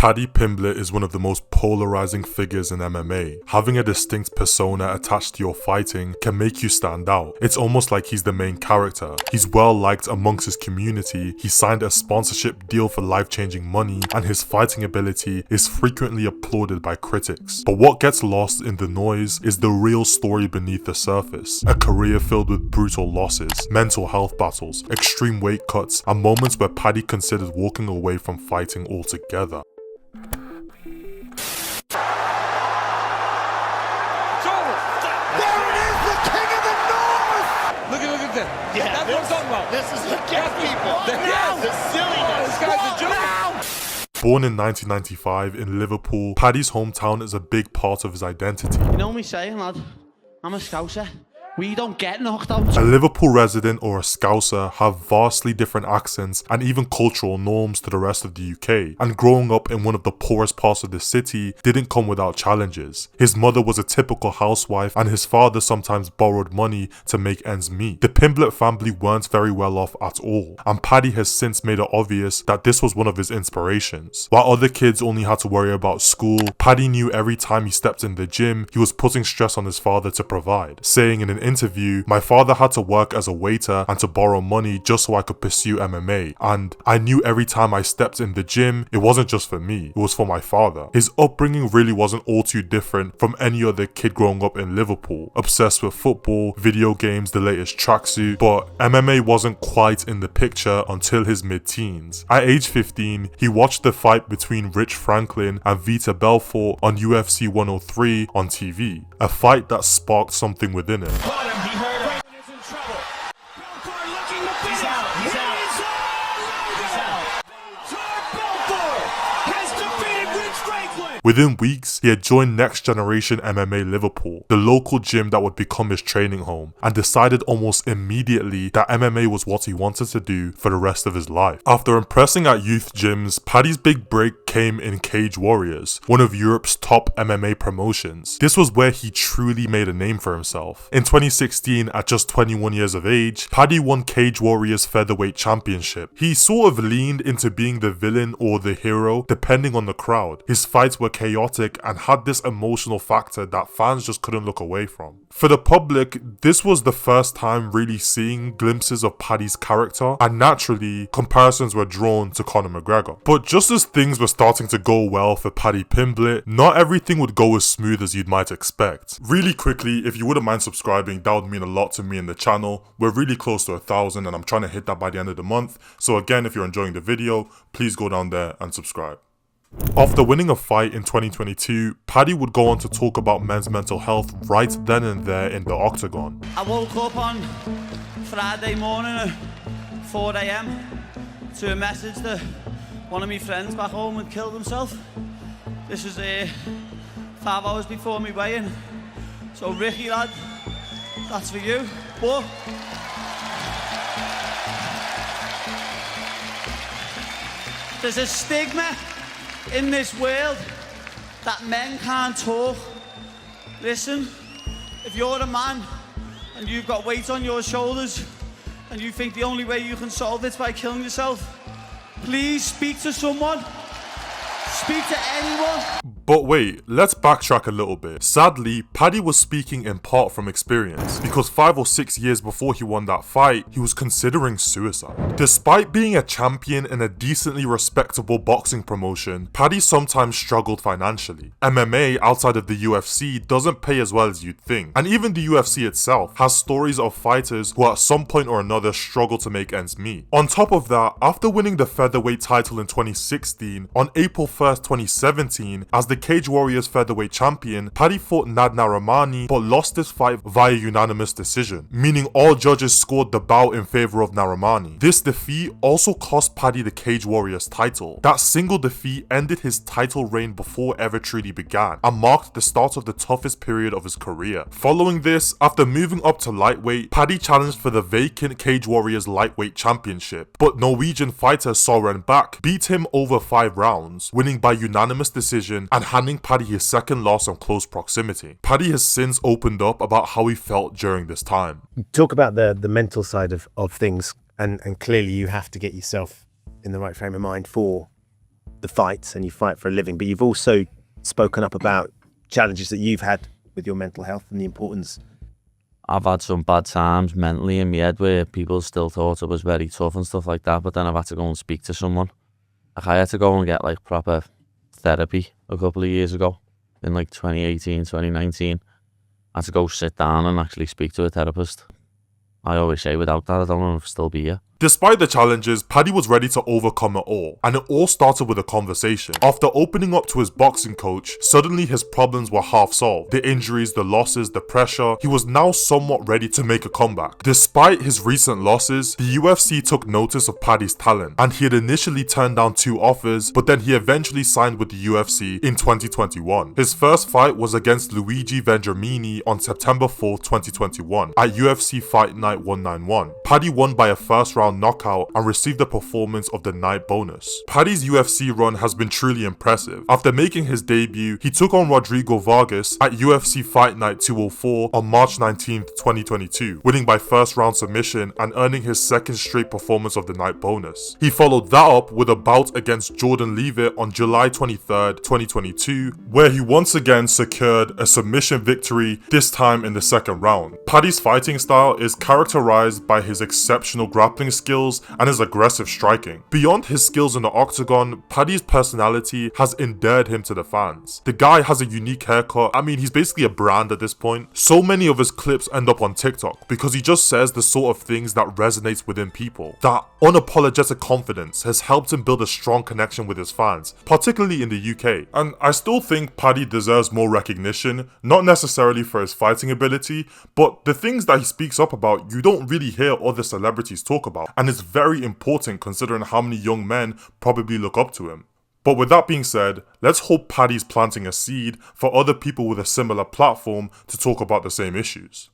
Paddy Pimblett is one of the most polarizing figures in MMA. Having a distinct persona attached to your fighting can make you stand out. It's almost like he's the main character. He's well liked amongst his community, he signed a sponsorship deal for life-changing money, and his fighting ability is frequently applauded by critics. But what gets lost in the noise is the real story beneath the surface. A career filled with brutal losses, mental health battles, extreme weight cuts, and moments where Paddy considered walking away from fighting altogether. Yeah, that's what I'm talking about. This is against people. The silliness. This guy's a joke. Born in 1995 in Liverpool, Paddy's hometown is a big part of his identity. You know me saying, lad, I'm a Scouser. We don't get knocked out. A Liverpool resident or a Scouser have vastly different accents and even cultural norms to the rest of the UK, and growing up in one of the poorest parts of the city didn't come without challenges. His mother was a typical housewife and his father sometimes borrowed money to make ends meet. The Pimblett family weren't very well off at all, and Paddy has since made it obvious that this was one of his inspirations. While other kids only had to worry about school, Paddy knew every time he stepped in the gym he was putting stress on his father to provide, saying in an interview, "My father had to work as a waiter and to borrow money just so I could pursue MMA, and I knew every time I stepped in the gym, it wasn't just for me, it was for my father." His upbringing really wasn't all too different from any other kid growing up in Liverpool, obsessed with football, video games, the latest tracksuit, but MMA wasn't quite in the picture until his mid-teens. At age 15, he watched the fight between Rich Franklin and Vita Belfort on UFC 103 on TV, a fight that sparked something within him. He heard him. Is in trouble. Belfort looking to finish. He's out. He's out. Belfort has defeated Rich Franklin. Within weeks, he had joined Next Generation MMA Liverpool, the local gym that would become his training home, and decided almost immediately that MMA was what he wanted to do for the rest of his life. After impressing at youth gyms, Paddy's big break came in Cage Warriors, one of Europe's top MMA promotions. This was where he truly made a name for himself. In 2016, at just 21 years of age, Paddy won Cage Warriors Featherweight Championship. He sort of leaned into being the villain or the hero, depending on the crowd. His fights were chaotic and had this emotional factor that fans just couldn't look away from. For the public, this was the first time really seeing glimpses of Paddy's character, and naturally, comparisons were drawn to Conor McGregor. But just as things were starting to go well for Paddy Pimblett, not everything would go as smooth as you'd might expect. Really quickly, if you wouldn't mind subscribing, that would mean a lot to me and the channel. We're really close to 1,000 and I'm trying to hit that by the end of the month. So again, if you're enjoying the video, please go down there and subscribe. After winning a fight in 2022, Paddy would go on to talk about men's mental health right then and there in the octagon. I woke up on Friday morning at 4 AM to a message that one of my friends back home had killed himself. This was 5 hours before me weigh-in. So Ricky, lad, that's for you. But there's a stigma in this world that men can't talk. Listen, if you're a man and you've got weight on your shoulders and you think the only way you can solve it's by killing yourself, please speak to someone. Speak to anyone. But wait, let's backtrack a little bit. Sadly, Paddy was speaking in part from experience, because 5 or 6 years before he won that fight, he was considering suicide. Despite being a champion in a decently respectable boxing promotion, Paddy sometimes struggled financially. MMA outside of the UFC doesn't pay as well as you'd think, and even the UFC itself has stories of fighters who at some point or another struggle to make ends meet. On top of that, after winning the featherweight title in 2016, on April 1st, 2017, as the Cage Warriors featherweight champion, Paddy fought Nad Narimani but lost this fight via unanimous decision, meaning all judges scored the bout in favour of Narimani. This defeat also cost Paddy the Cage Warriors title. That single defeat ended his title reign before ever truly began, and marked the start of the toughest period of his career. Following this, after moving up to lightweight, Paddy challenged for the vacant Cage Warriors lightweight championship, but Norwegian fighter Soren Bak beat him over 5 rounds, winning by unanimous decision and handing Paddy his second loss on close proximity. Paddy has since opened up about how he felt during this time. Talk about the mental side of things, and clearly you have to get yourself in the right frame of mind for the fights and you fight for a living, but you've also spoken up about challenges that you've had with your mental health and the importance. I've had some bad times mentally in my head where people still thought I was very tough and stuff like that, but then I've had to go and speak to someone. Like, I had to go and get like proper therapy a couple of years ago, in like 2018, 2019. I had to go sit down and actually speak to a therapist. I always say without that, I don't know if I'd still be here. Despite the challenges, Paddy was ready to overcome it all, and it all started with a conversation. After opening up to his boxing coach, suddenly his problems were half solved. The injuries, the losses, the pressure, he was now somewhat ready to make a comeback. Despite his recent losses, the UFC took notice of Paddy's talent, and he had initially turned down 2 offers, but then he eventually signed with the UFC in 2021. His first fight was against Luigi Vendramini on September 4, 2021 at UFC Fight Night 191. Paddy won by a first round knockout and received a performance of the night bonus. Paddy's UFC run has been truly impressive. After making his debut, he took on Rodrigo Vargas at UFC Fight Night 204 on March 19, 2022, winning by first round submission and earning his second straight performance of the night bonus. He followed that up with a bout against Jordan Leavitt on July 23, 2022, where he once again secured a submission victory, this time in the second round. Paddy's fighting style is characterized by his exceptional grappling skills and his aggressive striking. Beyond his skills in the octagon, Paddy's personality has endeared him to the fans. The guy has a unique haircut. I mean, he's basically a brand at this point. So many of his clips end up on TikTok because he just says the sort of things that resonates within people. That unapologetic confidence has helped him build a strong connection with his fans, particularly in the UK. And I still think Paddy deserves more recognition, not necessarily for his fighting ability, but the things that he speaks up about you don't really hear other celebrities talk about, and it's very important considering how many young men probably look up to him. But with that being said, let's hope Paddy's planting a seed for other people with a similar platform to talk about the same issues.